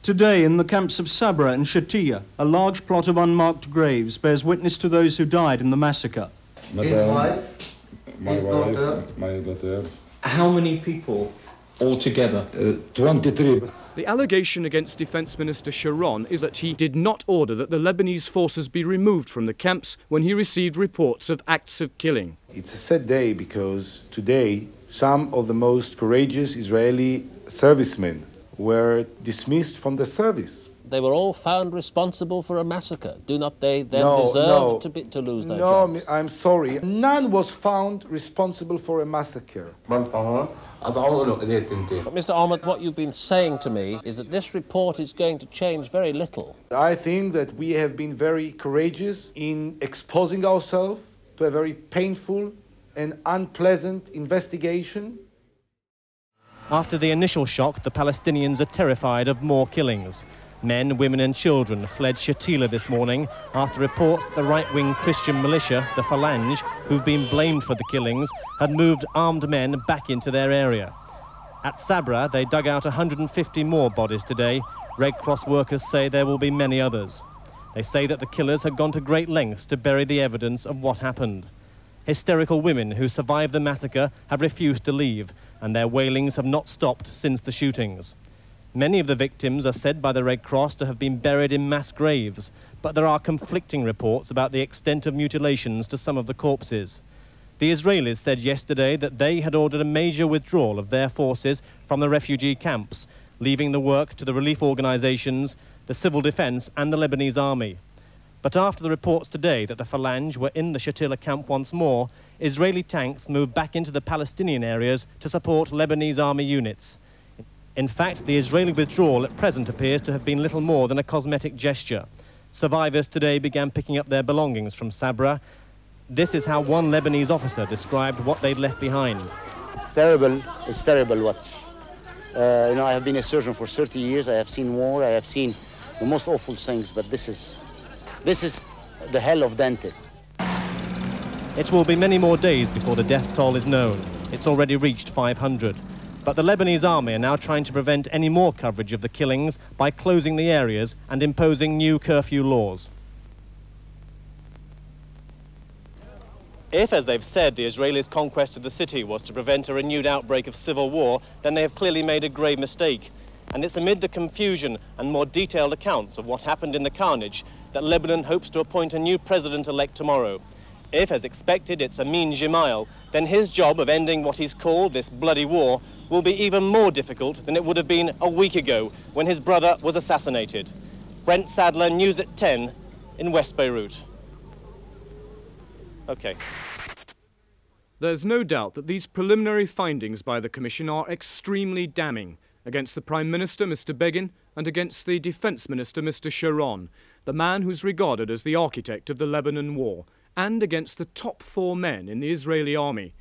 Today, in the camps of Sabra and Shatila, a large plot of unmarked graves bears witness to those who died in the massacre. His wife, his daughter. My daughter. How many people altogether? 23. The allegation against Defence Minister Sharon is that he did not order that the Lebanese forces be removed from the camps when he received reports of acts of killing. It's a sad day because today some of the most courageous Israeli servicemen were dismissed from the service. They were all found responsible for a massacre. Do not they then deserve to lose their jobs? No, I'm sorry. None was found responsible for a massacre. But Mr. Olmert, what you've been saying to me is that this report is going to change very little. I think that we have been very courageous in exposing ourselves to a very painful and unpleasant investigation. After the initial shock, the Palestinians are terrified of more killings. Men, women and children fled Shatila this morning after reports that the right-wing Christian militia, the Phalange, who've been blamed for the killings, had moved armed men back into their area. At Sabra, they dug out 150 more bodies today. Red Cross workers say there will be many others. They say that the killers had gone to great lengths to bury the evidence of what happened. Hysterical women who survived the massacre have refused to leave, and their wailings have not stopped since the shootings. Many of the victims are said by the Red Cross to have been buried in mass graves, but there are conflicting reports about the extent of mutilations to some of the corpses. The Israelis said yesterday that they had ordered a major withdrawal of their forces from the refugee camps, leaving the work to the relief organisations, the civil defence and the Lebanese army. But after the reports today that the Phalange were in the Shatila camp once more, Israeli tanks moved back into the Palestinian areas to support Lebanese army units. In fact, the Israeli withdrawal at present appears to have been little more than a cosmetic gesture. Survivors today began picking up their belongings from Sabra. This is how one Lebanese officer described what they'd left behind. It's terrible. It's terrible what... I have been a surgeon for 30 years. I have seen war. I have seen the most awful things, but this is the hell of Dante. It will be many more days before the death toll is known. It's already reached 500. But the Lebanese army are now trying to prevent any more coverage of the killings by closing the areas and imposing new curfew laws. If, as they've said, the Israelis' conquest of the city was to prevent a renewed outbreak of civil war, then they have clearly made a grave mistake. And it's amid the confusion and more detailed accounts of what happened in the carnage that Lebanon hopes to appoint a new president-elect tomorrow. If, as expected, it's Amin Gemayel, then his job of ending what he's called this bloody war will be even more difficult than it would have been a week ago when his brother was assassinated. Brent Sadler, News at 10 in West Beirut. Okay. There's no doubt that these preliminary findings by the Commission are extremely damning against the Prime Minister, Mr. Begin, and against the Defence Minister, Mr. Sharon, the man who's regarded as the architect of the Lebanon war, and against the top 4 men in the Israeli army.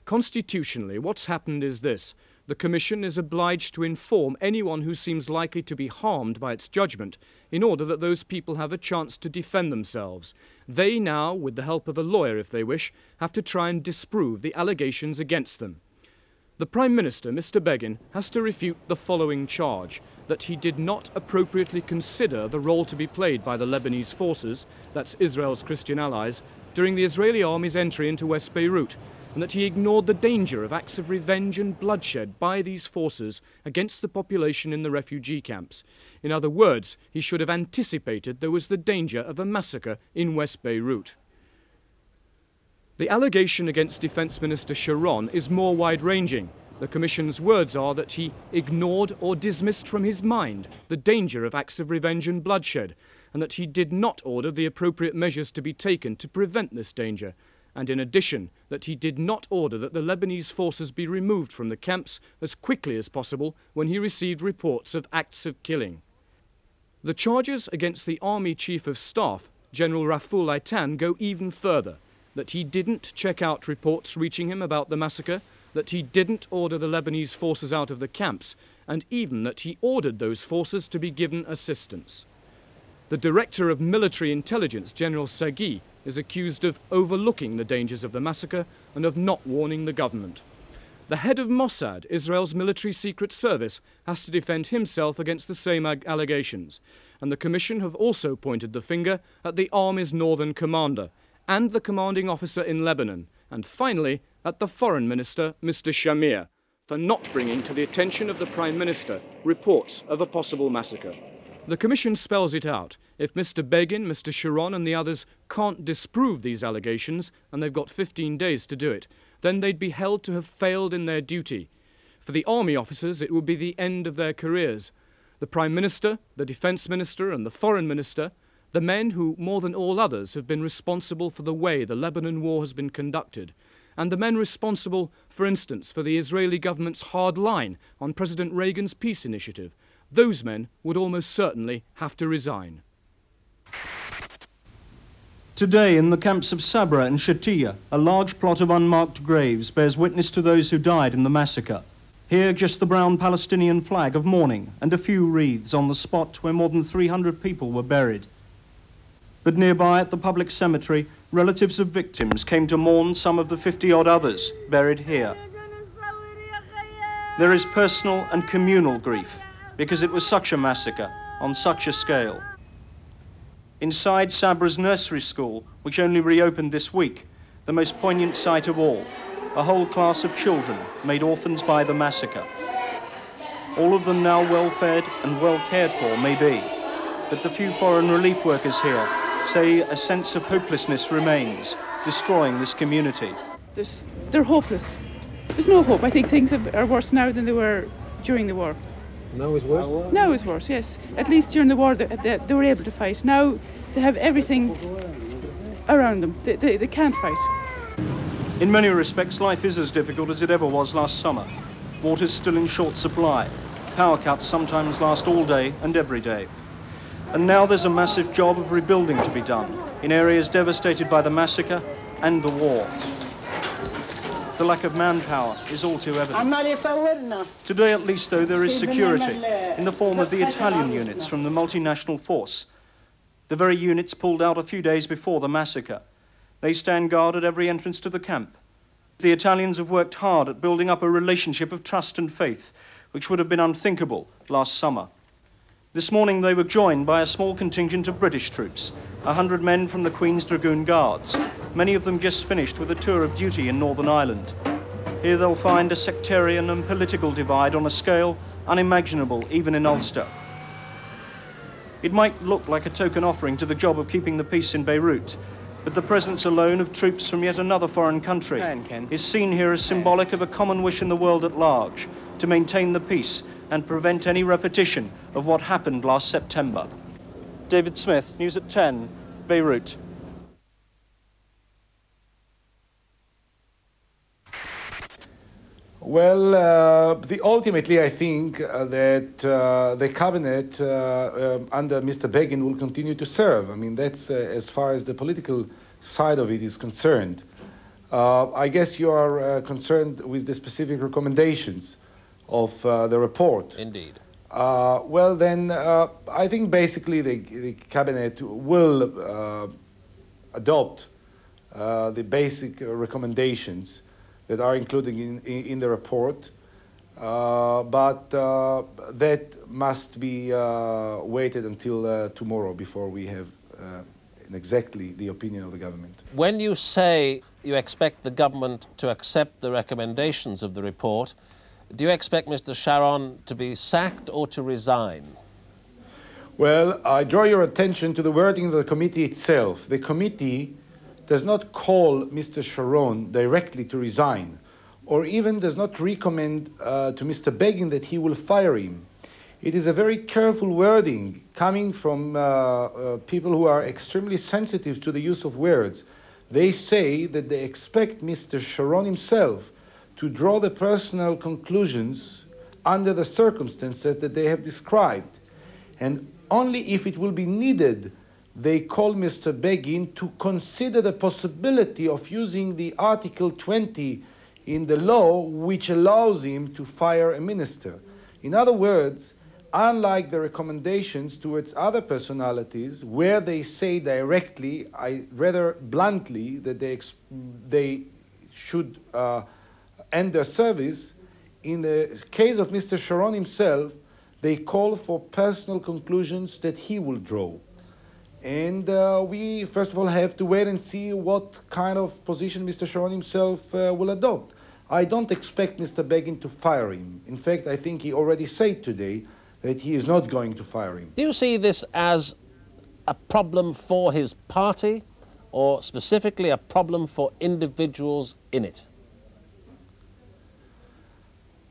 Constitutionally, what's happened is this. The Commission is obliged to inform anyone who seems likely to be harmed by its judgment in order that those people have a chance to defend themselves. They now, with the help of a lawyer if they wish, have to try and disprove the allegations against them. The Prime Minister, Mr. Begin, has to refute the following charge, that he did not appropriately consider the role to be played by the Lebanese Forces, that's Israel's Christian allies, during the Israeli army's entry into West Beirut, and that he ignored the danger of acts of revenge and bloodshed by these forces against the population in the refugee camps. In other words, he should have anticipated there was the danger of a massacre in West Beirut. The allegation against Defence Minister Sharon is more wide-ranging. The Commission's words are that he ignored or dismissed from his mind the danger of acts of revenge and bloodshed, and that he did not order the appropriate measures to be taken to prevent this danger, and in addition, that he did not order that the Lebanese forces be removed from the camps as quickly as possible when he received reports of acts of killing. The charges against the Army Chief of Staff, General Raful Aitan, go even further, that he didn't check out reports reaching him about the massacre, that he didn't order the Lebanese forces out of the camps, and even that he ordered those forces to be given assistance. The Director of Military Intelligence, General Sagi, is accused of overlooking the dangers of the massacre and of not warning the government. The head of Mossad, Israel's military secret service, has to defend himself against the same allegations. And the Commission have also pointed the finger at the Army's northern commander and the commanding officer in Lebanon, and finally at the Foreign Minister, Mr. Shamir, for not bringing to the attention of the Prime Minister reports of a possible massacre. The Commission spells it out. If Mr. Begin, Mr. Sharon and the others can't disprove these allegations, and they've got 15 days to do it, then they'd be held to have failed in their duty. For the army officers, it would be the end of their careers. The Prime Minister, the Defence Minister and the Foreign Minister, the men who, more than all others, have been responsible for the way the Lebanon war has been conducted, and the men responsible, for instance, for the Israeli government's hard line on President Reagan's peace initiative, those men would almost certainly have to resign. Today, in the camps of Sabra and Shatila, a large plot of unmarked graves bears witness to those who died in the massacre. Here, just the brown Palestinian flag of mourning and a few wreaths on the spot where more than 300 people were buried. But nearby at the public cemetery, relatives of victims came to mourn some of the 50-odd others buried here. There is personal and communal grief because it was such a massacre on such a scale. Inside Sabra's nursery school, which only reopened this week, the most poignant sight of all, a whole class of children made orphans by the massacre. All of them now well-fed and well-cared for, maybe, but the few foreign relief workers here say a sense of hopelessness remains, destroying this community. They're hopeless. There's no hope. I think things are worse now than they were during the war. Now it's worse? Now it's worse, yes. At least during the war they were able to fight. Now they have everything around them. They can't fight. In many respects, life is as difficult as it ever was last summer. Water's still in short supply. Power cuts sometimes last all day and every day. And now there's a massive job of rebuilding to be done in areas devastated by the massacre and the war. The lack of manpower is all too evident. Today, at least, though, there is security in the form of the Italian units from the multinational force. The very units pulled out a few days before the massacre. They stand guard at every entrance to the camp. The Italians have worked hard at building up a relationship of trust and faith, which would have been unthinkable last summer. This morning they were joined by a small contingent of British troops, 100 men from the Queen's Dragoon Guards, many of them just finished with a tour of duty in Northern Ireland. Here they'll find a sectarian and political divide on a scale unimaginable even in Ulster. It might look like a token offering to the job of keeping the peace in Beirut, but the presence alone of troops from yet another foreign country is seen here as symbolic of a common wish in the world at large to maintain the peace and prevent any repetition of what happened last September. David Smith, News at 10, Beirut. Well, ultimately, I think that the cabinet under Mr. Begin will continue to serve. I mean, that's as far as the political side of it is concerned. I guess you are concerned with the specific recommendations of the report. Indeed. Well, then, I think basically the cabinet will adopt the basic recommendations that are included in the report, but that must be waited until tomorrow before we have exactly the opinion of the government. When you say you expect the government to accept the recommendations of the report, do you expect Mr. Sharon to be sacked or to resign? Well, I draw your attention to the wording of the committee itself. The committee does not call Mr. Sharon directly to resign, or even does not recommend to Mr. Begin that he will fire him. It is a very careful wording coming from people who are extremely sensitive to the use of words. They say that they expect Mr. Sharon himself to draw the personal conclusions under the circumstances that they have described. And only if it will be needed, they call Mr. Begin to consider the possibility of using the Article 20 in the law, which allows him to fire a minister. In other words, unlike the recommendations towards other personalities, where they say directly, rather bluntly, that they should end their service. In the case of Mr. Sharon himself, they call for personal conclusions that he will draw. And we, first of all, have to wait and see what kind of position Mr. Sharon himself will adopt. I don't expect Mr. Begin to fire him. In fact, I think he already said today that he is not going to fire him. Do you see this as a problem for his party, or specifically a problem for individuals in it?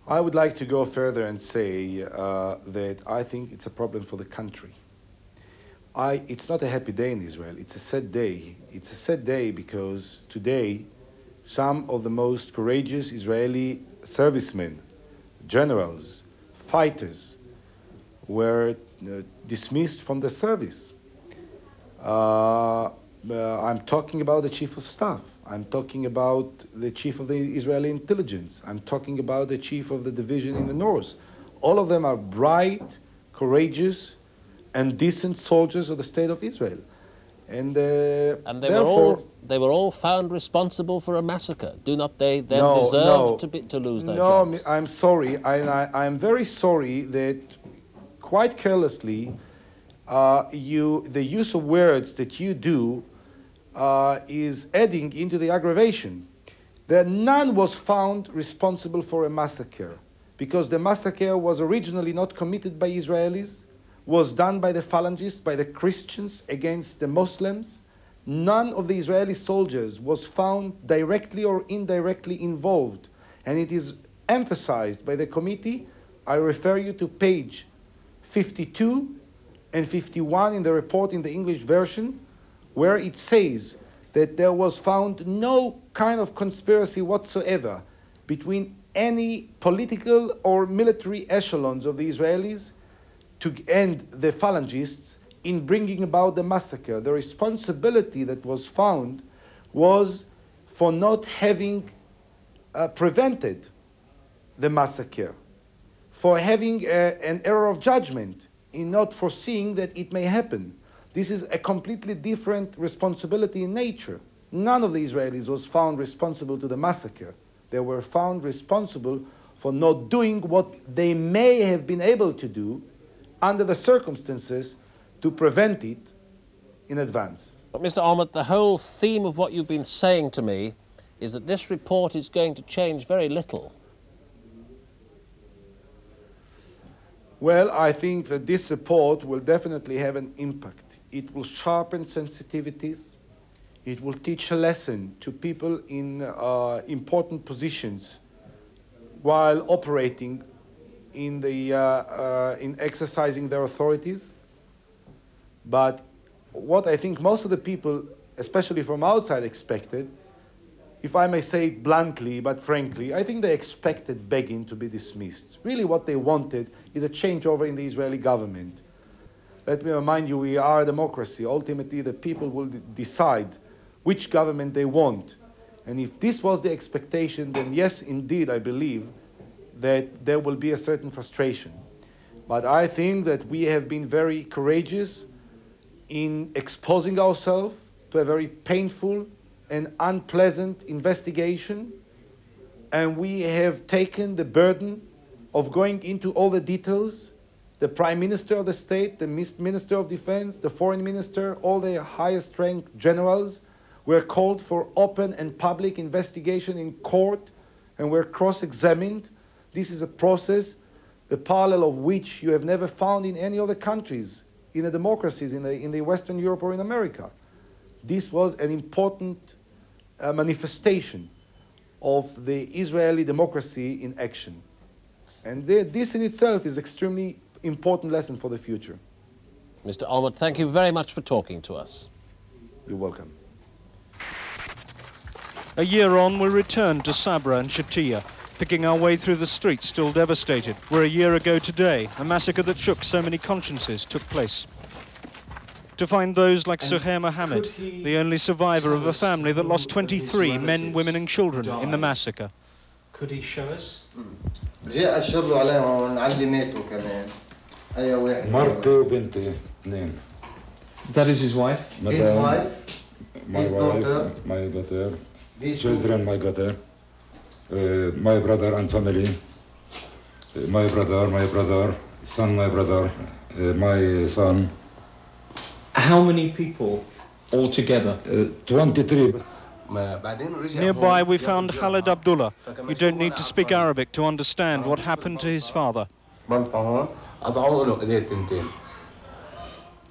I would like to go further and say that I think it's a problem for the country. It's not a happy day in Israel, it's a sad day. It's a sad day because today some of the most courageous Israeli servicemen, generals, fighters, were dismissed from the service. I'm talking about the chief of staff. I'm talking about the chief of the Israeli intelligence. I'm talking about the chief of the division in the north. All of them are bright, courageous, and decent soldiers of the state of Israel. And they were all found responsible for a massacre. Do not they then deserve to lose their jobs? No, I'm sorry. I'm very sorry that quite carelessly the use of words that you do is adding into the aggravation. That none was found responsible for a massacre because the massacre was originally not committed by Israelis, was done by the Phalangists, by the Christians against the Muslims. None of the Israeli soldiers was found directly or indirectly involved. And it is emphasized by the committee. I refer you to page 52 and 51 in the report in the English version, where it says that there was found no kind of conspiracy whatsoever between any political or military echelons of the Israelis to end the Phalangists in bringing about the massacre. The responsibility that was found was for not having prevented the massacre, for having an error of judgment in not foreseeing that it may happen. This is a completely different responsibility in nature. None of the Israelis was found responsible to the massacre. They were found responsible for not doing what they may have been able to do under the circumstances to prevent it in advance. But Mr. Olmert, the whole theme of what you've been saying to me is that this report is going to change very little. Well, I think that this report will definitely have an impact. It will sharpen sensitivities. It will teach a lesson to people in important positions while operating in exercising their authorities. But what I think most of the people, especially from outside, expected, if I may say it bluntly but frankly, I think they expected Begin to be dismissed. Really what they wanted is a changeover in the Israeli government. Let me remind you, we are a democracy. Ultimately, the people will decide which government they want. And if this was the expectation, then yes, indeed, I believe that there will be a certain frustration. But I think that we have been very courageous in exposing ourselves to a very painful and unpleasant investigation, and we have taken the burden of going into all the details. The Prime Minister of the state, the Minister of Defense, the Foreign Minister, all the highest ranked generals were called for open and public investigation in court and were cross-examined. This is a process, the parallel of which you have never found in any other countries, in the democracies in the Western Europe or in America. This was an important manifestation of the Israeli democracy in action. And this in itself is extremely important lesson for the future. Mr. Olmert, thank you very much for talking to us. You're welcome. A year on, we return to Sabra and Shatila, picking our way through the streets still devastated, where a year ago today, a massacre that shook so many consciences took place. To find those like Suhair Mohammed, the only survivor of a family that lost 23 men, women and children in the massacre. Could he show us? That is his wife? His wife, my his wife, daughter, my daughter, these children, my daughter. my brother and family, my brother, son, my brother, my son. How many people altogether? 23. Nearby we found Khaled Abdullah. You don't need to speak Arabic to understand what happened to his father.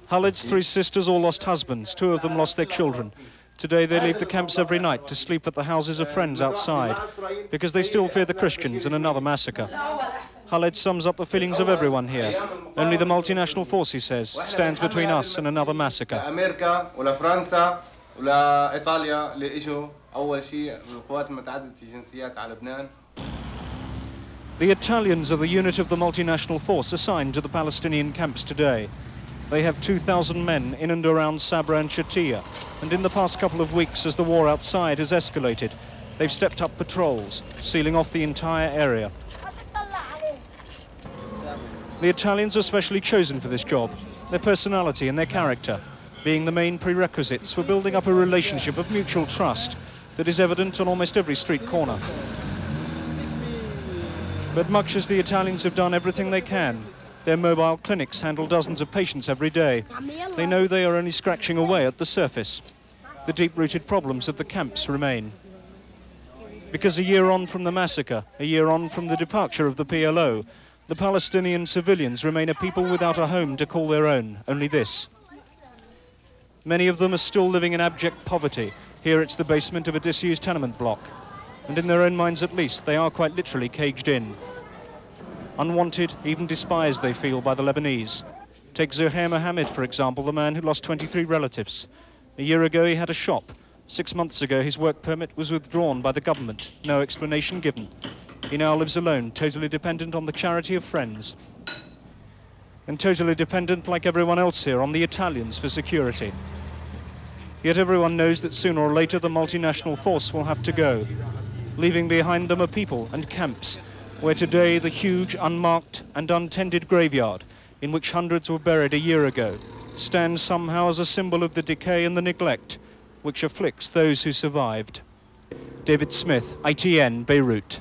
Khaled's 3 sisters all lost husbands, 2 of them lost their children. Today they leave the camps every night to sleep at the houses of friends outside, because they still fear the Christians and another massacre. Khaled sums up the feelings of everyone here. Only the multinational force, he says, stands between us and another massacre. The Italians are the unit of the multinational force assigned to the Palestinian camps today. They have 2,000 men in and around Sabra and Shatila, and in the past couple of weeks, as the war outside has escalated, they've stepped up patrols, sealing off the entire area. The Italians are specially chosen for this job, their personality and their character being the main prerequisites for building up a relationship of mutual trust that is evident on almost every street corner. But much as the Italians have done everything they can, their mobile clinics handle dozens of patients every day. They know they are only scratching away at the surface. The deep-rooted problems of the camps remain. Because a year on from the massacre, a year on from the departure of the PLO, the Palestinian civilians remain a people without a home to call their own, only this. Many of them are still living in abject poverty. Here it's the basement of a disused tenement block. And in their own minds at least, they are quite literally caged in. Unwanted, even despised they feel by the Lebanese. Take Zuhair Mohammed, for example, the man who lost 23 relatives. A year ago he had a shop. 6 months ago his work permit was withdrawn by the government, no explanation given. He now lives alone, totally dependent on the charity of friends. And totally dependent, like everyone else here, on the Italians for security. Yet everyone knows that sooner or later the multinational force will have to go, leaving behind them a people and camps, where today the huge, unmarked and untended graveyard, in which hundreds were buried a year ago, stands somehow as a symbol of the decay and the neglect which afflicts those who survived. David Smith, ITN, Beirut.